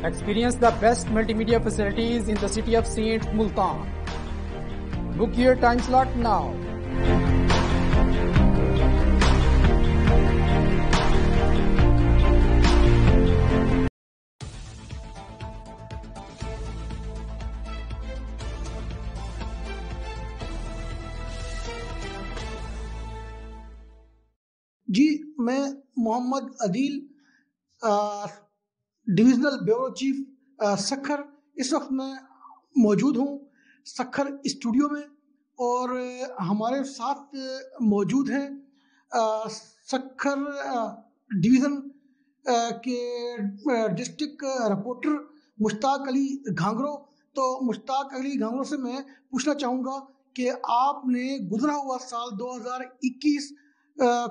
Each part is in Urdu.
Experience the best multimedia facilities in the city of Saint Multan. Book your time slot now. جی میں محمد عدیل ڈویژنل بیورو چیف سکھر اس وقت میں موجود ہوں سکھر اسٹوڈیو میں، اور ہمارے ساتھ موجود ہیں سکھر ڈویژن کے ڈسٹرکٹ رپورٹر مشتاق علی گھانگرو۔ تو مشتاق علی گھانگرو سے میں پوچھنا چاہوں گا کہ آپ نے گزرا ہوا سال 2021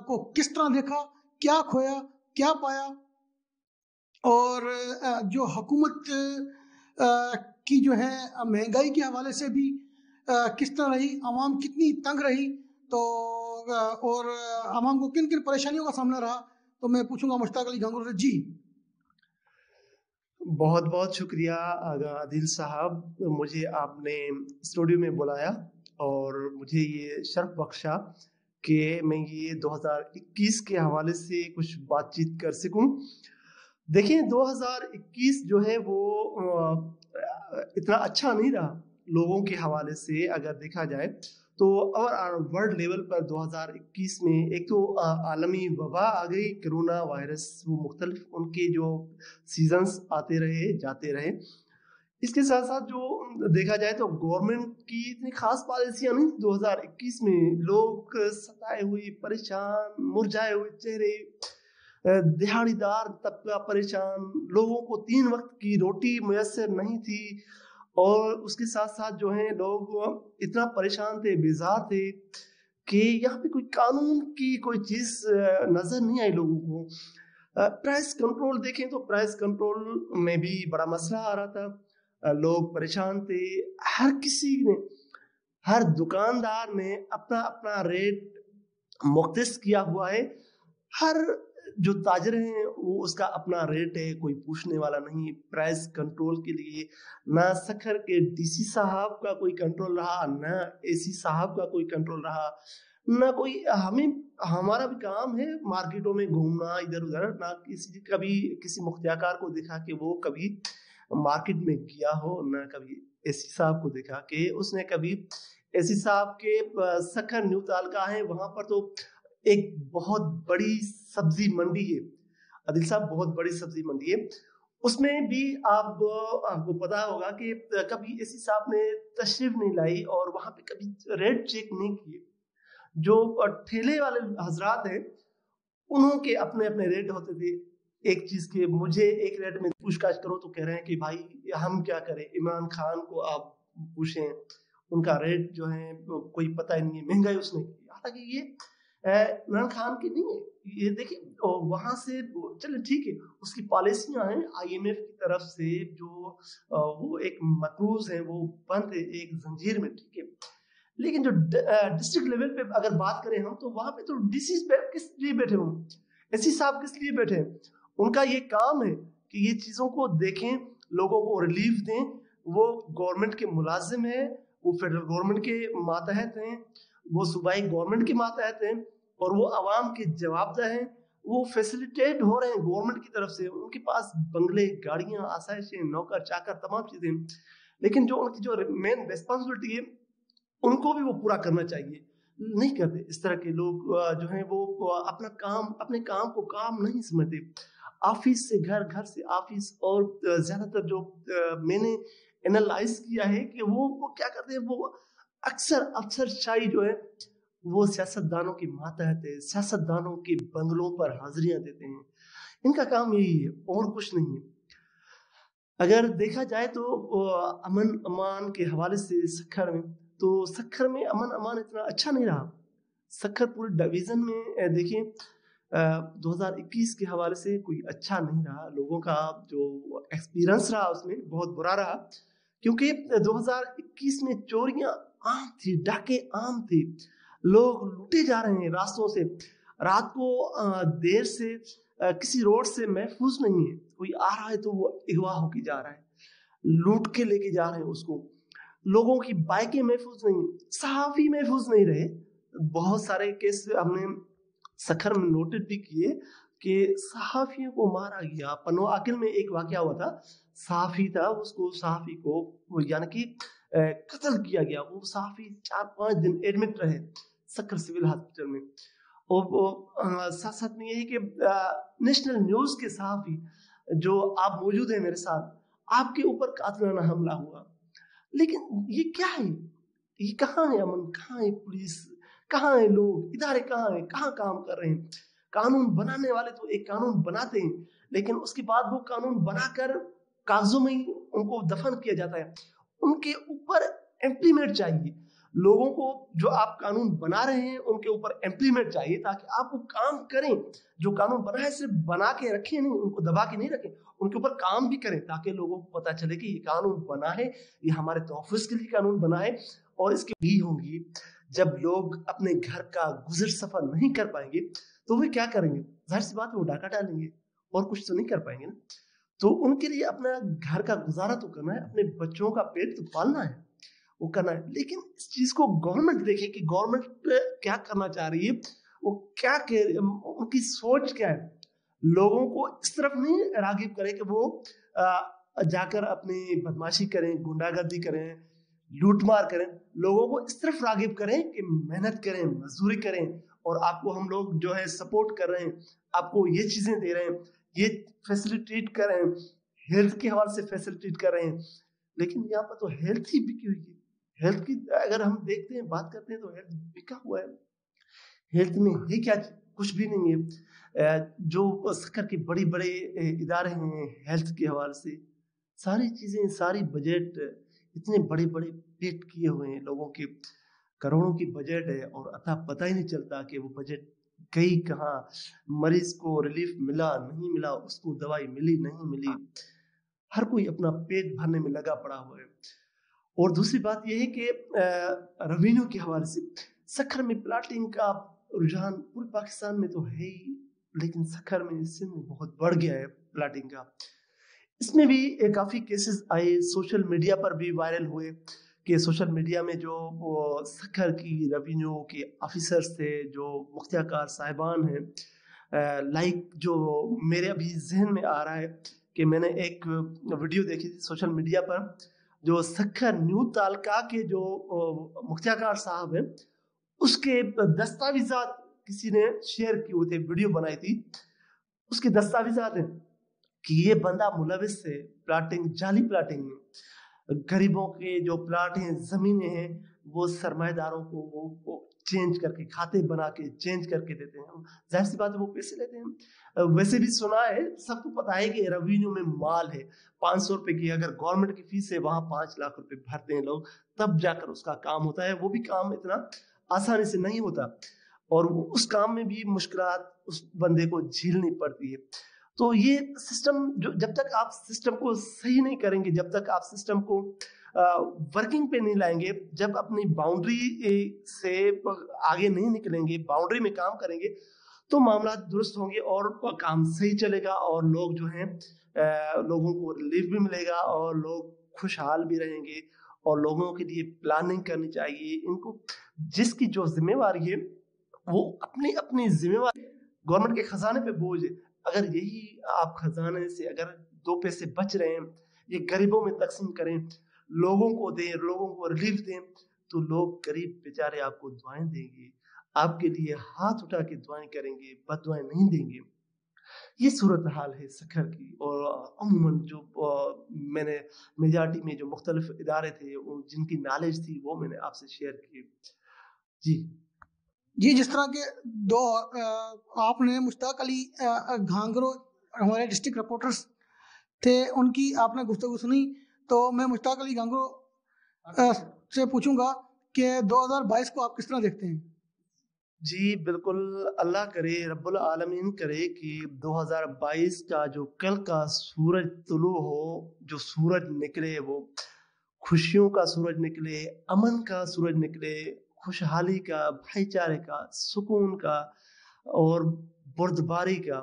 کو کس طرح دیکھا، کیا کھویا کیا پایا، اور جو حکومت کی جو ہے مہنگائی کے حوالے سے بھی کس طرح رہی، عوام کتنی تنگ رہی، تو اور عوام کو کن کن پریشانیوں کا سامنا رہا، تو میں پوچھوں گا مشتاق علی گھانگرو سے۔ جی بہت بہت شکریہ عادل صاحب، مجھے آپ نے اسٹوڈیو میں بلایا اور مجھے یہ شرف بخشا کہ میں یہ 2021 کے حوالے سے کچھ بات چیت کر سکوں۔ دیکھیں 2021 جو ہے وہ اتنا اچھا نہیں رہا لوگوں کے حوالے سے اگر دیکھا جائے تو، اور ورلڈ لیول پر 2021 میں ایک تو عالمی وبا آ گئی، کرونا وائرس، وہ مختلف ان کے جو سیزنز آتے رہے جاتے رہے۔ اس کے ساتھ ساتھ جو دیکھا جائے تو گورنمنٹ کی اتنی خاص پالیسیاں نہیں 2021 میں، لوگ ستائے ہوئے پریشان، مرجھائے ہوئے چہرے، دہاڑی دار طبقہ پریشان، لوگوں کو 3 وقت کی روٹی میسر نہیں تھی، اور اس کے ساتھ ساتھ جو ہیں لوگ اتنا پریشان تھے، بیزار تھے کہ یہاں پہ کوئی قانون کی کوئی چیز نظر نہیں آئی لوگوں کو۔ پرائس کنٹرول دیکھیں تو پرائس کنٹرول میں بھی بڑا مسئلہ آ رہا تھا، لوگ پریشان تھے، ہر کسی نے، ہر دکاندار نے اپنا اپنا ریٹ مختص کیا ہوا ہے، ہر جو تاجر ہیں وہ اس کا اپنا ریٹ ہے، کوئی پوچھنے والا نہیں۔ پرائس کنٹرول کے لیے نہ سکھر کے ڈی سی صاحب کا کوئی کنٹرول رہا، نہ اے سی صاحب کا کوئی کنٹرول رہا، نہ کوئی، ہمارا بھی کام ہے مارکیٹوں میں گھومنا ادھر ادھر، نہ کبھی کسی مختار کار کو دیکھا کہ وہ کبھی مارکیٹ میں گیا ہو، نہ کبھی اے سی صاحب کو دیکھا کہ اس نے کبھی اے سی صاحب کے سکھر نیو تعلقہ ہے وہاں پر تو ایک بہت بڑی سبزی منڈی ہے عادل صاحب، بہت بڑی سبزی منڈی ہے، اس میں بھی آپ کو پتا ہوگا کہ کبھی اے سی صاحب نے تشریف نہیں لائی اور وہاں پہ کبھی ریٹ چیک نہیں کیے۔ جو ٹھیلے والے حضرات ہیں انہوں کے اپنے اپنے ریٹ ہوتے تھے، ایک چیز کے مجھے ایک ریٹ میں پوچھ گچھ کرو تو کہہ رہے ہیں کہ بھائی ہم کیا کریں، عمران خان کو آپ پوچھیں ان کا ریٹ جو ہے کوئی پتہ ہی نہیں ہے، مہنگائی اس نے کی، حالانکہ یہ عمران خان کی نہیں ہے، یہ دیکھیں وہاں سے چلے ٹھیک ہے اس کی پالیسیاں ہیں آئی ایم ایف کی طرف سے جو وہ ایک مقروض ہیں، وہ بند ہے ایک زنجیر میں، ٹھیک ہے، لیکن جو ڈسٹرکٹ لیول پہ اگر بات کریں ہم تو وہاں پہ تو ڈی سی کس لیے بیٹھے ہوں، اے سی صاحب کس لیے بیٹھے ہیں، ان کا یہ کام ہے کہ یہ چیزوں کو دیکھیں، لوگوں کو ریلیف دیں، وہ گورنمنٹ کے ملازم ہیں، وہ فیڈرل گورنمنٹ کے ماتحت ہیں، وہ صوبائی گورنمنٹ کے ماتحت ہیں، اور وہ عوام کے جواب دہ ہیں، وہ فیسلیٹیٹ ہو رہے ہیں گورنمنٹ کی طرف سے، ان کے پاس بنگلے، گاڑیاں، آسائشیں، نوکر چاکر، تمام چیزیں، لیکن جو ان کی جو مین ریسپانسبلٹی ہے ان کو بھی وہ پورا کرنا چاہیے، نہیں کرتے اس طرح کے لوگ جو ہیں وہ اپنا کام، اپنے کام کو کام نہیں سمجھتے، آفس سے گھر، گھر سے آفس، اور زیادہ تر جو میں نے انالائز کیا ہے کہ وہ کیا کرتے ہیں، وہ اکثر افسر شاہی جو ہے وہ سیاست دانوں کے ماتحت ہے، سیاست دانوں کے بنگلوں پر حاضریاں دیتے ہیں، ان کا کام یہی ہے اور کچھ نہیں ہے۔ اگر دیکھا جائے تو امن امان کے حوالے سے سکھر میں، تو سکھر میں امن امان اتنا اچھا نہیں رہا، سکھر پورے ڈویژن میں دیکھیں 2021 کے حوالے سے کوئی اچھا نہیں رہا، لوگوں کا جو ایکسپیرنس رہا اس میں بہت برا رہا، کیونکہ 2021 میں چوریاں عام تھی، ڈاکے عام تھے، لوگ لوٹے جا رہے ہیں راستوں سے، رات کو دیر سے کسی روڈ سے محفوظ نہیں ہے. کوئی آ رہا ہے تو وہ اغوا ہو کے جا رہا ہے, لوٹ کے لے کے جا رہے ہیں اس کو. لوگوں کی بائکیں محفوظ نہیں, صحافی محفوظ نہیں رہے. بہت سارے کیس ہم نے سکھر میں نوٹڈ بھی کیے کہ صحافیوں کو مارا گیا. پنو عاقل میں ایک واقعہ ہوا تھا, صحافی تھا, اس کو صحافی کو یعنی کہ قتل کیا گیا. وہ صحافی 4-5 دن ایڈمٹ رہے سکھر سول ہاسپٹل میں. اور ساتھ ساتھ میں یہ ہے کہ نیشنل نیوز کے صحافی جو آپ موجود ہیں میرے ساتھ, آپ کے اوپر قاتلانہ حملہ ہوا. لیکن یہ کیا ہے؟ یہ کہاں ہے امن, کہاں ہے پولیس, کہاں ہے لوگ, ادارے کہاں ہیں, کہاں کام کر رہے ہیں؟ قانون بنانے والے تو ایک قانون بناتے ہیں, لیکن اس کے بعد وہ قانون بنا کر کاغذوں میں ان کو دفن کیا جاتا ہے. ان کے اوپر امپلیمنٹ چاہیے. لوگوں کو جو آپ قانون بنا رہے ہیں ان کے اوپر امپلیمنٹ چاہیے تاکہ آپ وہ کام کریں. جو قانون بنا ہے صرف بنا کے رکھیں نہیں, ان کو دبا کے نہیں رکھیں, ان کے اوپر کام بھی کریں تاکہ لوگوں کو پتا چلے کہ یہ قانون بنا ہے, یہ ہمارے تحفظ کے لیے قانون بنا ہے. اور اس کی بھی ہوں گی جب لوگ اپنے گھر کا گزر سفر نہیں کر پائیں گے تو وہ کیا کریں گے؟ ظاہر سی بات ہے وہ ڈاکہ ڈالیں گے اور کچھ تو نہیں کر پائیں گے نا. تو ان کے لیے اپنا گھر کا گزارا تو کرنا ہے, اپنے بچوں کا پیٹ تو پالنا ہے, وہ کرنا ہے. لیکن اس چیز کو گورنمنٹ دیکھے کہ گورنمنٹ کیا کرنا چاہ رہی ہے, وہ کیا ان کی سوچ کیا ہے. لوگوں کو اس طرف نہیں راغب کرے کہ وہ جا کر اپنی بدماشی کریں, گنڈا گردی کریں, لوٹ مار کریں. لوگوں کو اس طرف راغب کریں کہ محنت کریں, مزدوری کریں, اور آپ کو ہم لوگ جو ہے سپورٹ کر رہے ہیں, آپ کو یہ چیزیں دے رہے ہیں, یہ فیسلیٹیٹ کر رہے ہیں, ہیلتھ کے حوالے سے فیسلیٹیٹ کر رہے ہیں. لیکن یہاں پر تو ہیلتھ ہی بکی ہوئی ہے. ہیلتھ کی اگر ہم دیکھتے ہیں, بات کرتے ہیں تو ہیلتھ بکا ہوا ہے. ہیلتھ میں ہے کیا؟ کچھ بھی نہیں ہے. جو سکھر کے بڑے بڑے ادارے ہیں ہیلتھ کے حوالے سے, ساری چیزیں, ساری بجٹ اتنے بڑے بڑے پیٹ کیے ہوئے ہیں لوگوں کے, کروڑوں کی بجٹ ہے, اور عطا پتہ ہی نہیں چلتا کہ وہ بجٹ گئی کہاں. مریض کو ریلیف ملا نہیں ملا, اس کو دوائی ملی نہیں ملی, ہر کوئی اپنا پیٹ بھرنے میں لگا پڑا ہوا ہے. اور دوسری بات یہ ہے کہ ریونیو کے حوالے سے سکھر میں پلاٹنگ کا رجحان پورے پاکستان میں تو ہے ہی, لیکن سکھر میں سندھ میں بہت بڑھ گیا ہے پلاٹنگ کا. اس میں بھی کافی کیسز آئے, سوشل میڈیا پر بھی وائرل ہوئے کہ سوشل میڈیا میں جو سکھر کی ریونیو کے آفیسرز تھے, جو مختیار کار صاحبان ہیں, لائک جو میرے ابھی ذہن میں آ رہا ہے کہ میں نے ایک ویڈیو دیکھی تھی سوشل میڈیا پر, جو سکھر نیو تعلقہ کے جو مختیار کار صاحب ہیں, اس کے دستاویزات کسی نے شیئر کی ہوئے تھے, ویڈیو بنائی تھی. اس کے دستاویزات ہیں کہ یہ بندہ ملوث ہے پلاٹنگ, جعلی پلاٹنگ میں. غریبوں کے جو پلاٹ ہیں, زمینیں ہیں, وہ سرمایہ داروں کو وہ چینج کر کے, کھاتے بنا کے چینج کر کے دیتے ہیں. ظاہر سی بات ہے وہ پیسے لیتے ہیں. ویسے بھی سنا ہے, سب کو پتا ہے کہ ریونیو میں مال ہے. 500 روپے کی اگر گورنمنٹ کی فیس ہے, وہاں 5 لاکھ روپے بھرتے ہیں لوگ, تب جا کر اس کا کام ہوتا ہے. وہ بھی کام اتنا آسانی سے نہیں ہوتا, اور اس کام میں بھی مشکلات اس بندے کو جھیلنی پڑتی ہے. تو یہ سسٹم جب تک آپ سسٹم کو صحیح نہیں کریں گے, جب تک آپ سسٹم کو ورکنگ پہ نہیں لائیں گے, جب اپنی باؤنڈری سے آگے نہیں نکلیں گے, باؤنڈری میں کام کریں گے, تو معاملات درست ہوں گے اور کام صحیح چلے گا, اور لوگ جو ہیں لوگوں کو ریلیف بھی ملے گا, اور لوگ خوشحال بھی رہیں گے. اور لوگوں کے لیے پلاننگ کرنی چاہیے. ان کو جس کی جو ذمہ واری ہے وہ اپنی اپنی ذمہ واری, گورنمنٹ کے خزانے پہ بوجھ ہے. اگر یہی آپ خزانے سے اگر 2 پیسے بچ رہے ہیں, یہ غریبوں میں تقسیم کریں, لوگوں کو دیں, لوگوں کو ریلیف دیں, تو لوگ غریب بیچارے آپ کو دعائیں دیں گے, آپ کے لیے ہاتھ اٹھا کے دعائیں کریں گے, بد دعائیں نہیں دیں گے. یہ صورتحال ہے سکھر کی. اور عموماً جو میں نے میجارٹی میں جو مختلف ادارے تھے, جن کی نالج تھی, وہ میں نے آپ سے شیئر کی. جی, جس طرح کے دو آپ نے مشتاق علی گھانگرو ہمارے ڈسٹرکٹ رپورٹرز تھے, ان کی آپ نے گفتگو سنی, تو میں مشتاق علی گھانگرو سے پوچھوں گا کہ 2022 کو آپ کس طرح دیکھتے ہیں؟ جی بالکل, اللہ کرے, رب العالمین کرے کہ 2022 کا جو کل کا سورج طلوع ہو, جو سورج نکلے وہ خوشیوں کا سورج نکلے, امن کا سورج نکلے, خوشحالی کا, بھائی چارے کا, سکون کا اور بردباری کا.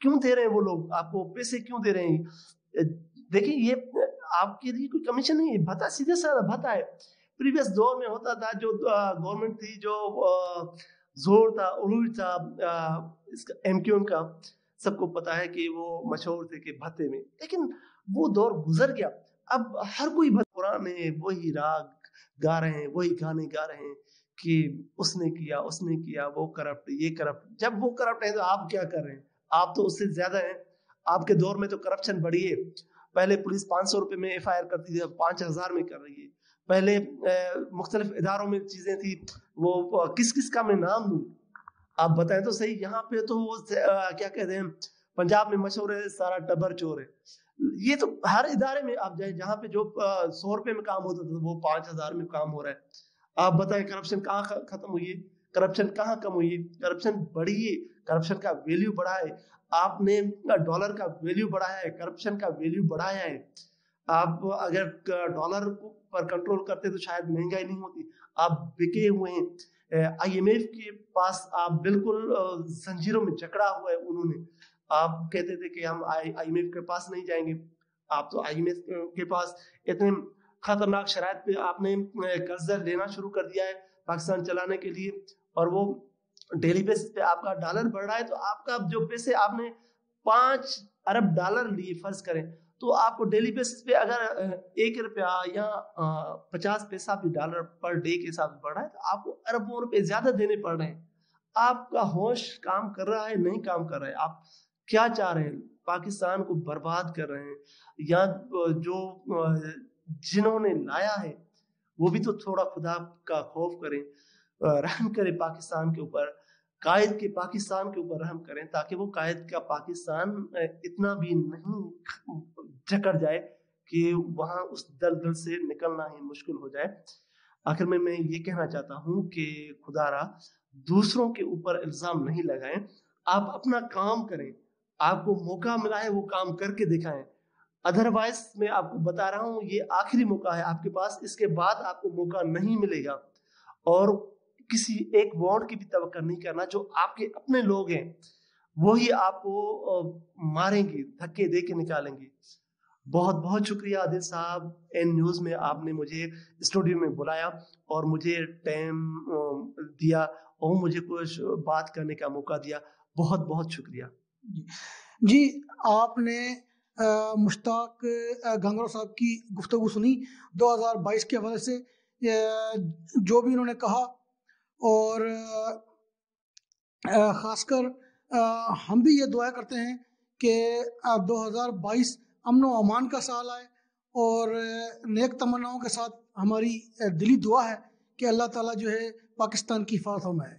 کیوں دے رہے ہیں وہ لوگ آپ کو پیسے کیوں دے رہے ہیں؟ دیکھیں یہ آپ کے لیے کوئی کمیشن نہیں ہے, بھتا سیدھے سادہ بھتا ہے. پریویس دور میں ہوتا تھا, جو گورنمنٹ تھی, جو زور تھا, عروج تھا اس کا ایم کیو ایم کا, سب کو پتا ہے کہ وہ مشہور تھے کہ بھتے میں, لیکن وہ دور گزر گیا. اب ہر کوئی قرآن ہے وہی راگ گا رہے ہیں, وہی گانے گا رہے ہیں کہ اس نے کیا, وہ کرپٹ, یہ کرپٹ. جب وہ کرپٹ ہے تو آپ کیا کر رہے ہیں؟ آپ تو اس سے زیادہ ہیں. آپ کے دور میں تو کرپشن بڑھی ہے. پہلے پولیس 500 روپے میں ایف آئی آر کرتی تھی, اب 5000 میں کر رہی ہے. پہلے مختلف اداروں میں چیزیں تھی, وہ کس کا میں نام دوں, آپ بتائیں تو صحیح. یہاں پہ تو وہ کیا کہتے ہیں, پنجاب میں مشہور ہے سارا ٹبر چور ہے. یہ تو ہر ادارے میں آپ جائیں, جہاں پہ جو 100 روپے میں کام ہوتا تھا وہ 5000 میں کام ہو رہا ہے. آپ بتائیں کرپشن کہاں ختم ہوئی ہے, کرپشن کہاں کم ہوئی ہے؟ کرپشن بڑھی ہے, کرپشن کا ویلیو بڑھا ہے. آپ نے ڈالر کا ویلیو بڑھایا ہے, کرپشن کا ویلیو بڑھایا ہے. آپ اگر ڈالر پر کنٹرول کرتے تو شاید مہنگائی نہیں ہوتی. آپ بکے ہوئے ہیں. آئی ایم ایف کے پاس آپ بالکل زنجیروں میں جکڑا ہوا ہے انہوں نے. آپ کہتے تھے کہ ہم آئی ایم ایف کے پاس نہیں جائیں گے, آپ تو آئی ایم ایف کے پاس اتنے خطرناک شرائط پہ آپ نے قرضہ لینا شروع کر دیا ہے پاکستان چلانے کے لیے, اور وہ ڈیلی بیسس پہ آپ کا ڈالر بڑھ رہا ہے. تو آپ کا جو پیسے آپ نے 5 ارب ڈالر لیے فرض کریں, تو آپ کو ڈیلی بیسس پہ اگر 1 روپیہ یا 50 پیسہ بھی ڈالر پر ڈے کے حساب سے بڑھ رہا ہے, تو آپ کو اربوں روپے زیادہ دینے پڑ رہے ہیں. آپ کا ہوش کام کر رہا ہے نہیں کام کر رہا ہے؟ آپ کیا چاہ رہے ہیں؟ پاکستان کو برباد کر رہے ہیں, یا جو جنہوں نے لایا ہے وہ بھی تو تھوڑا خدا کا خوف کریں, رحم کریں پاکستان کے اوپر, قائد کے پاکستان کے اوپر رحم کریں, تاکہ وہ قائد کا پاکستان اتنا بھی نہیں جکڑ جائے کہ وہاں اس دلدل سے نکلنا ہی مشکل ہو جائے. آخر میں یہ کہنا چاہتا ہوں کہ خدا را دوسروں کے اوپر الزام نہیں لگائیں, آپ اپنا کام کریں. آپ کو موقع ملا ہے وہ کام کر کے دکھائیں. ادروائز میں آپ کو بتا رہا ہوں یہ آخری موقع ہے آپ کے پاس, اس کے بعد آپ کو موقع نہیں ملے گا. اور کسی ایک ووٹ کی بھی توقع نہیں کرنا. جو آپ کے اپنے لوگ ہیں وہی آپ کو ماریں گے, دھکے دے کے نکالیں گے. بہت بہت شکریہ عادل صاحب, این نیوز میں آپ نے مجھے اسٹوڈیو میں بلایا اور مجھے ٹائم دیا اور مجھے کچھ بات کرنے کا موقع دیا. بہت بہت شکریہ. جی آپ نے مشتاق گھنگرو صاحب کی گفتگو سنی 2022 کے حوالے سے, جو بھی انہوں نے کہا, اور خاص کر ہم بھی یہ دعا کرتے ہیں کہ 2022 امن و امان کا سال آئے, اور نیک تمناؤں کے ساتھ ہماری دلی دعا ہے کہ اللہ تعالیٰ جو ہے پاکستان کی حفاظت فرمائے.